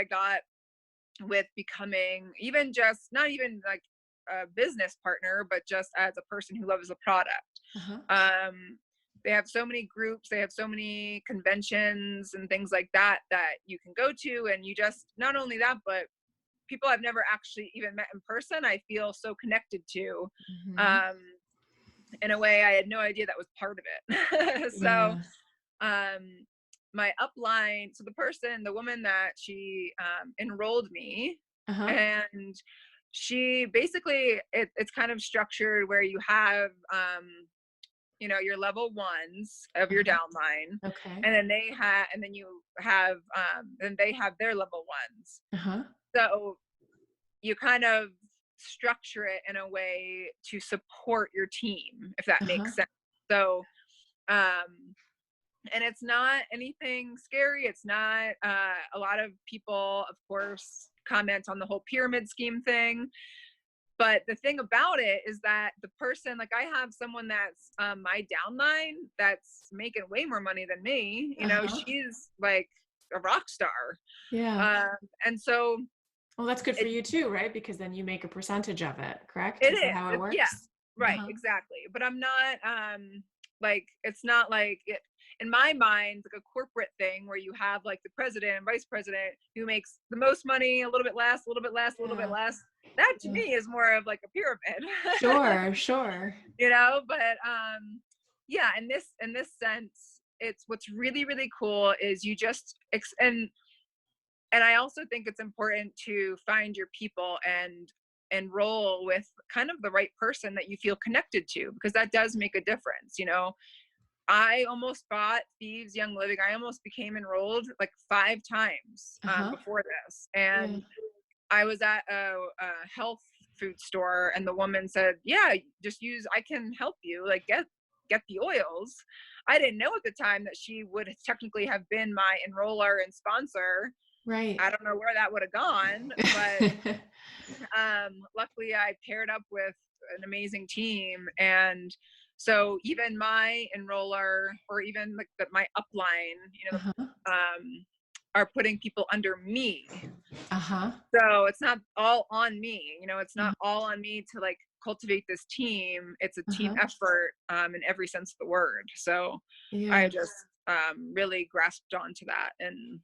got with becoming even just not even like a business partner, but just as a person who loves the product. Uh-huh. Um, they have so many groups, they have so many conventions and things like that that you can go to, and you just not only that, but people I've never actually even met in person, I feel so connected to. Hmm. Um, in a way I had no idea that was part of it. So Yeah. um my upline, so the woman that she enrolled me, Uh-huh. and she basically it's kind of structured where you have your level ones of your Uh-huh. downline, Okay. and then you have and they have their level ones. Uh-huh. So you kind of structure it in a way to support your team, if that Uh-huh. makes sense. So um and it's not anything scary. It's not a lot of people of course comment on the whole pyramid scheme thing, but the thing about it is that the person, like I have someone that's my downline that's making way more money than me, Uh-huh. she's like a rock star. Yeah. um and so Well, that's good for it you too, right? Because then you make a percentage of it, correct? it Is that is how it yeah, works? right, Uh-huh. exactly. But I'm not like it's not like it in my mind like a corporate thing where you have like the president and vice president who makes the most money, a little bit less, a little bit less, a little bit Yeah. less. That to Yeah. me is more of like a pyramid. Sure, sure. But yeah, in this sense, it's what's really really cool is you just and I also think it's important to find your people and enroll with kind of the right person that you feel connected to, because that does make a difference. I almost bought Thieves Young Living. I almost became enrolled like 5 times Uh-huh. before this. Yeah. And I was at a health food store, and the woman said, "Yeah, just use. I can help you. Like get the oils." I didn't know at the time that she would technically have been my enroller and sponsor. Right. I don't know where that would have gone, but luckily I paired up with an amazing team. And so even my enroller or even like my upline, Uh-huh. are putting people under me. Uh-huh. So it's not all on me, it's Uh-huh. not all on me to like cultivate this team. It's a team Uh-huh. effort in every sense of the word. So I Yeah. just really grasped onto that, and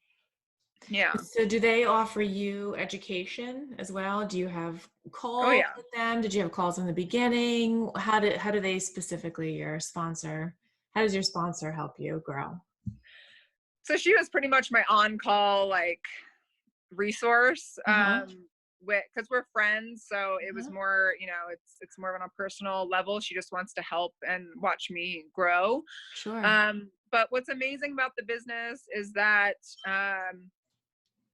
Yeah. So do they offer you education as well? Do you have Oh calls yeah. with them? Did you have calls in the beginning? How do they specifically, your sponsor, how does your sponsor help you grow? So she was pretty much my on-call like resource. Uh-huh. With because we're friends, so it was Uh-huh. more, it's more on a personal level. She just wants to help and watch me grow. Sure. But what's amazing about the business is that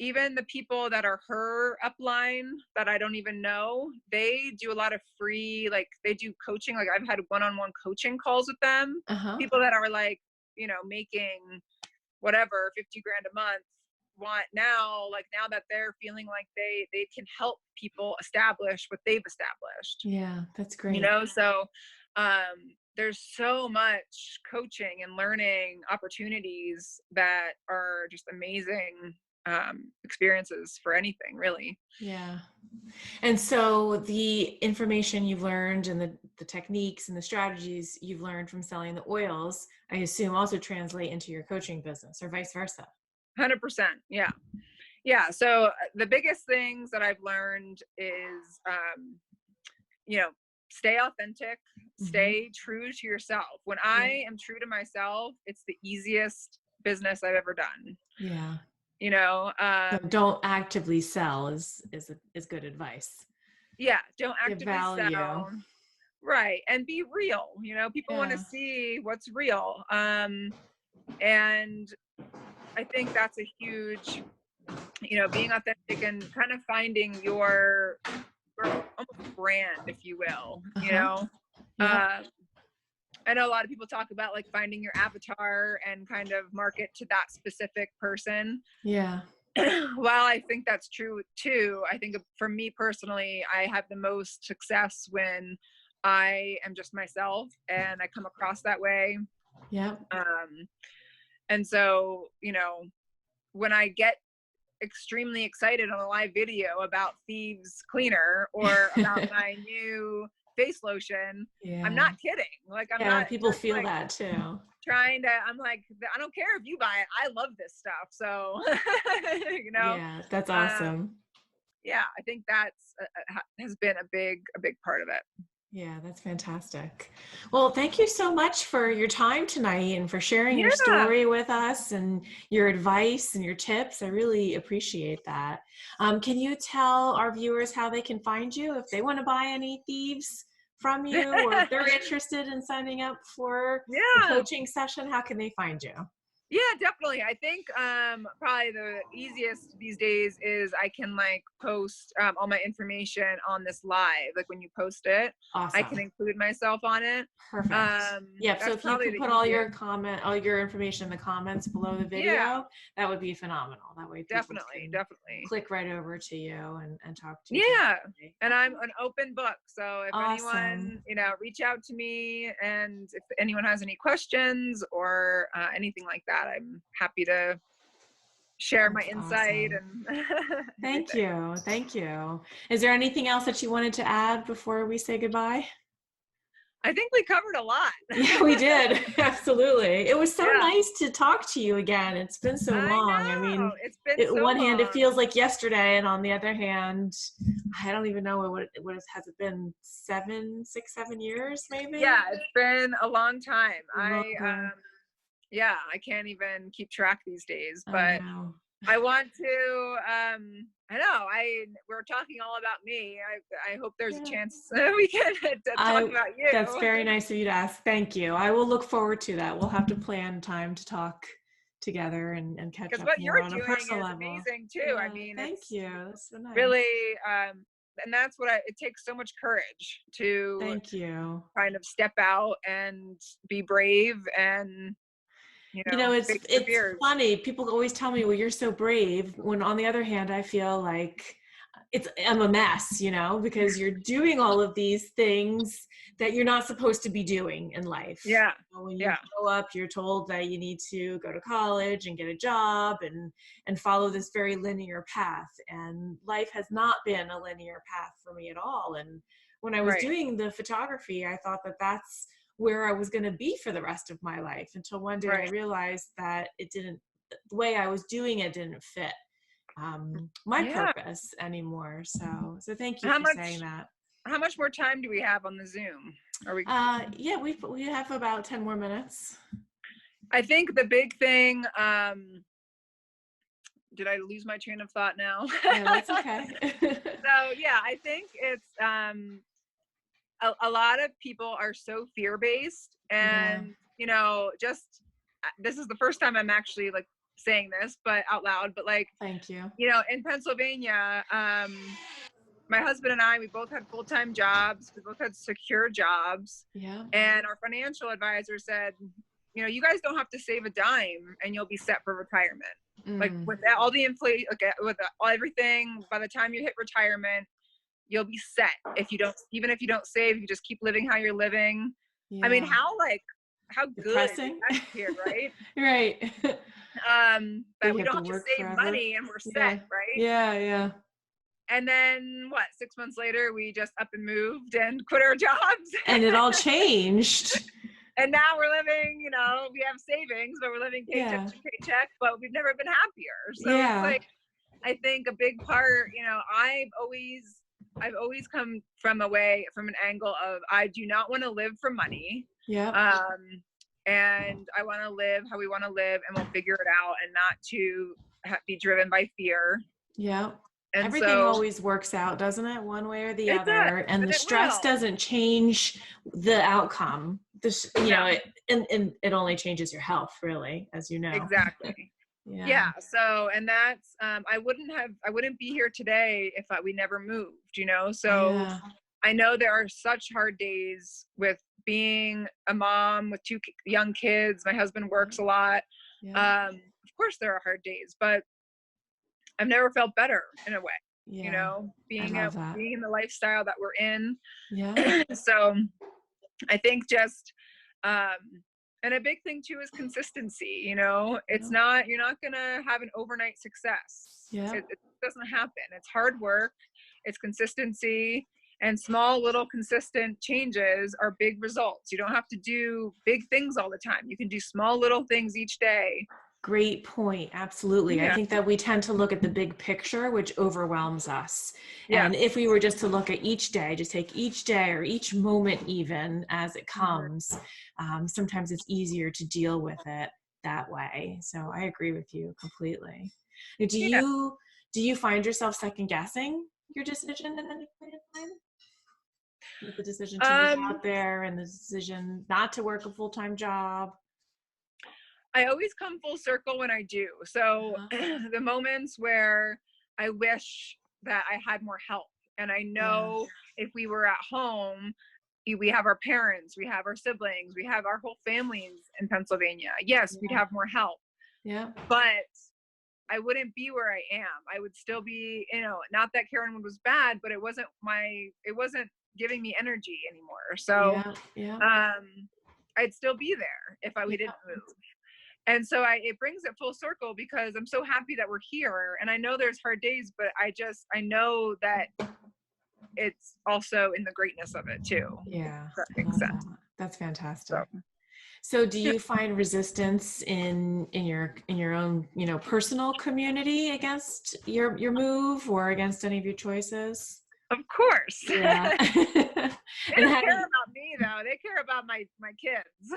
even the people that are her upline that I don't even know, they do a lot of free, like they do coaching. Like I've had one-on-one coaching calls with them. Uh-huh. People that are like, making whatever 50 grand a month want now, like now that they're feeling like they can help people establish what they've established, Yeah, that's great. so there's so much coaching and learning opportunities that are just amazing experiences for anything really. Yeah. And so the information you've learned and the techniques and the strategies you've learned from selling the oils, I assume also translate into your coaching business or vice versa. 100%. Yeah. Yeah. So the biggest things that I've learned is you know, stay authentic, Hmm. stay true to yourself. When Yeah. I am true to myself, it's the easiest business I've ever done. Yeah. You know, So don't actively sell is good advice. yeah, don't Give actively value. sell. Right. And be real. People want to Yeah. see what's real. And I think that's a huge, being authentic and kind of finding your almost brand, if you will, Uh-huh. Yep. Uh, I know a lot of people talk about like finding your avatar and kind of market to that specific person. Yeah. While I think that's true too, I think for me personally, I have the most success when I am just myself and I come across that way. Yep. Um, and so, when I get extremely excited on a live video about Thieves Cleaner or about my new face lotion, I'm Yeah. not kidding. Like, I'm Yeah. not People just feel like that too. I'm like, I don't care if you buy it. I love this stuff. So, you know, Yeah. That's um, awesome. yeah, I think that's has been a big part of it. Yeah, that's fantastic. Well, thank you so much for your time tonight and for sharing your Yeah. story with us and your advice and your tips. I really appreciate that. Can you tell our viewers how they can find you if they want to buy any thieves from you or if they're interested in signing up for a Yeah. coaching session? How can they find you? Yeah, definitely. I think probably the easiest these days is I can like post all my information on this live. Like when you post it, I can Awesome. include myself on it. Perfect. Yep. So That's if you probably could the put easiest. all your information in the comments below the Yeah, video, that would be phenomenal. That way people definitely, can definitely. click right over to you and talk to you Yeah. directly. And I'm Okay. an open book. So if Awesome. anyone, reach out to me, and if anyone has any questions or anything like that, I'm happy to share my That's insight awesome. and Thank everything. you. Thank you. Is there anything else that you wanted to add before we say goodbye? I think we covered a lot. Yeah, we did. Absolutely. It was so Yeah. nice to talk to you again. It's been so I long. I know. mean, It's been so one hand, it long. feels like yesterday, and on the other hand, I don't even know has it been 7 6 7 years maybe Yeah, it's been a long time. longer. Yeah, I can't even keep track these days, I but know. I want to I know. We're talking all about me. I hope there's a Yeah. chance we can talk I about That's you. very nice of you to ask. Thank you. I will look forward to that. We'll have to plan time to talk together and catch Because up what more you're on a doing personal is level. amazing too. I Yeah, mean, thank it's you. That's so nice. really and that's what it takes so much courage to Thank you. kind of step out and be brave and You know, face your it's fears. funny. People always tell me, "Well, you're so brave." When on the other hand, I feel like I'm a mess, because you're doing all of these things that you're not supposed to be doing in life. Yeah. When you Yeah. grow up, you're told that you need to go to college and get a job and follow this very linear path. And life has not been a linear path for me at all. And when I was Right. doing the photography, I thought that that's where I was going to be for the rest of my life until one day I Right. realized that the way I was doing it didn't fit. my Yeah. purpose anymore. So thank you How for saying much that. how much more time do we have on the Zoom? Are we Yeah, we have about 10 more minutes. I think the big thing, did I lose my train of thought now? Yeah, that's okay. So yeah, I think it's a lot of people are so fear-based, Yeah, and just this is the first time I'm actually like saying this but out loud, but like, thank you. in Pennsylvania, my husband and I, we both had full-time jobs, we both had secure jobs, Yeah. and our financial advisor said, you guys don't have to save a dime and you'll be set for retirement. Like Mm, with all the inflation, okay, with everything, by the time you hit retirement, you'll be set. Even if you don't save, you just keep living how you're living. I mean, yeah. how good is Depressing. that to hear, right? Right. That That you we have don't to have to work save forever. money and we're Yeah. set, right? Yeah, yeah. And then 6 months later, we just up and moved and quit our jobs. And it all changed. And now we're living, we have savings, but we're living paycheck Yeah. to paycheck, but we've never been happier. So it's Yeah. like, I think a big part, I've always come from an angle of, I do not want to live for money. Yep. And I want to live how we want to live, and we'll figure it out, and not to be driven by fear. Yep. And Everything so always works out, doesn't it? One way or the it does, other. And and the it stress will. doesn't change the outcome. No, And it only changes your health, really, as you know. exactly. Yeah. Yeah. So, and that's, I wouldn't be here today if we never moved, so Yeah. I know there are such hard days with being a mom with two young kids. My husband works a lot. Yeah. Of course there are hard days, but I've never felt better in a way, Yeah. I being love that. in the lifestyle that we're in. Yeah. So I think just, and a big thing too is consistency. It's Yeah. not, you're not going to have an overnight success. Yeah. It doesn't happen. It's hard work. It's consistency, and small little consistent changes are big results. You don't have to do big things all the time. You can do small little things each day. Great point. Absolutely. I Yeah. think that we tend to look at the big picture, which overwhelms us. Yeah. And if we were just to look at each day, just take each day or each moment even as it Mhm. comes, sometimes it's easier to deal with it that way. So I agree with you completely. Do Yeah. you find yourself second guessing your decision at any point in time? With the decision to move Um, out there and the decision not to work a full-time job? I always come full circle when I do. So Uh-huh. the moments where I wish that I had more help, and I Yeah. know if we were at home, we have our parents, we have our siblings, we have our whole families in Pennsylvania. Yes, we'd Yeah. have more help, Yeah. but I wouldn't be where I am. I would still be, not that Karen was bad, but it wasn't giving me energy anymore. So, Yeah. Yeah. I'd still be there if we Yeah. didn't move. And so it brings it full circle, because I'm so happy that we're here. And I know there's hard days, but I know that it's also in the greatness of it too. Yeah, If that I makes love that. sense. That's So fantastic. So do yeah, you find resistance in your own, personal community against your move or against any of your choices? of course. Yeah. They And don't how do care you, about me though. They care about my kids.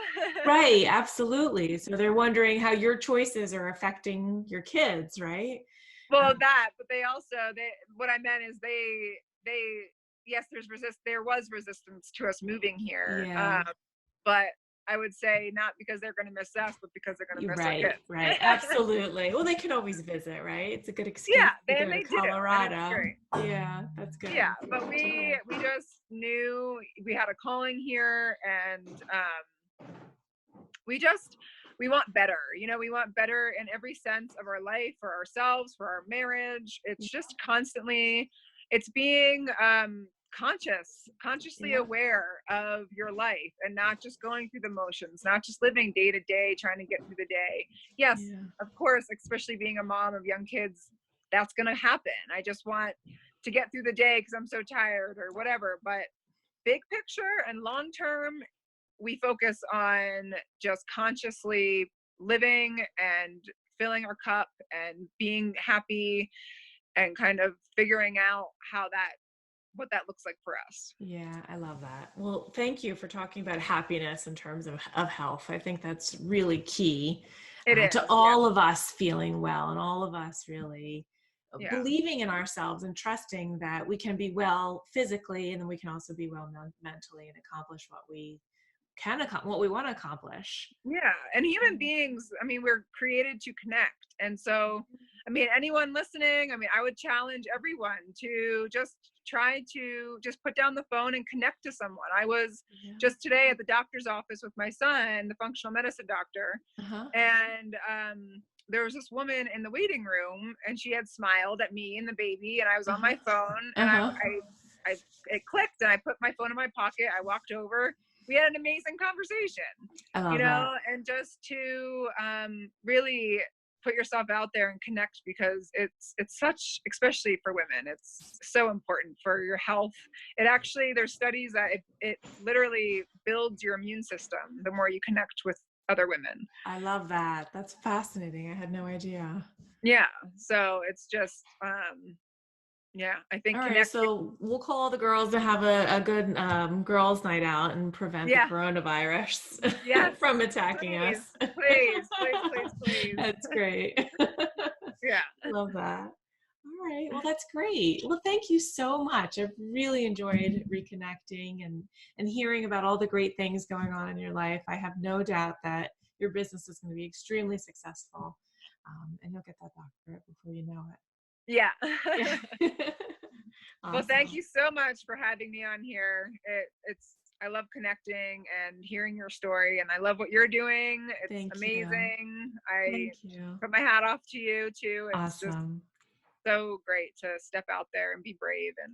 right, absolutely. So they're wondering how your choices are affecting your kids, right? Well, Um, but what I meant is they yes, there was resistance to us moving here. yeah. But I would say not because they're going to miss us, but because they're going to miss our Right, right. kids. Absolutely. Well, they can always visit, right? It's a good excuse Yeah, to go to they do, and it's Colorado. great. Yeah, that's Yeah, good. but we just knew we had a calling here, and we just we want better. We want better in every sense of our life, for ourselves, for our marriage. It's just constantly, it's being consciously Yeah, aware of your life, and not just going through the motions, not just living day to day trying to get through the day. Yes, yeah, of course, especially being a mom of young kids, that's going to happen. I just want to get through the day because I'm so tired or whatever. But big picture and long term, we focus on just consciously living and filling our cup and being happy and kind of figuring out what that looks like for us. Yeah, I love that. Well, thank you for talking about happiness in terms of health. I think that's really key It to is. Yeah. all of us feeling well and all of us really Yeah. believing in ourselves and trusting that we can be well physically and then we can also be well mentally and accomplish what we want to accomplish. Yeah. And human beings, I mean, we're created to connect. And so, I mean, anyone listening, I mean, I would challenge everyone to just try to just put down the phone and connect to someone. I was just today at the doctor's office with my son, the functional medicine doctor, and there was this woman in the waiting room, and she had smiled at me and the baby, and I was on my phone, and I it clicked, and I put my phone in my pocket. I walked over. We had an amazing conversation, you know, and just to really put yourself out there and connect, because it's such, especially for women, it's so important for your health. It actually, there's studies that it literally builds your immune system the more you connect with other women. I love that. That's fascinating. I had no idea. Yeah. So it's just, yeah, I think all right, so we'll call all the girls to have a good girls' night out and prevent the coronavirus from attacking us. Please. That's great. Yeah. Love that. All right. Well, that's great. Well, thank you so much. I've really enjoyed reconnecting and hearing about all the great things going on in your life. I have no doubt that your business is going to be extremely successful, and you'll get that doctorate before you know it. Yeah. Awesome. Well, thank you so much for having me on here. I love connecting and hearing your story, and I love what you're doing. It's amazing. I put my hat off to you too. It's just so great to step out there and be brave. And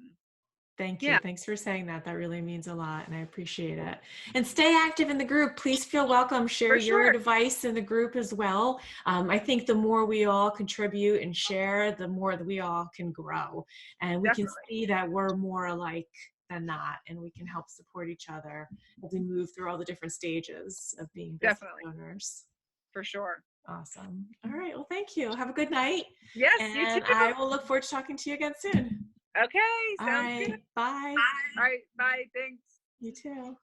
thank you. Thanks for saying that. That really means a lot, and I appreciate it. And stay active in the group. Please feel welcome. Share your advice in the group as well. I think the more we all contribute and share, the more that we all can grow. And we can see that we're more alike than not, and we can help support each other as we move through all the different stages of being business owners. For sure. Awesome. All right. Well, thank you. Have a good night. Yes, and you too. I will look forward to talking to you again soon. Okay, sounds good. Bye. All right, bye. Thanks. You too.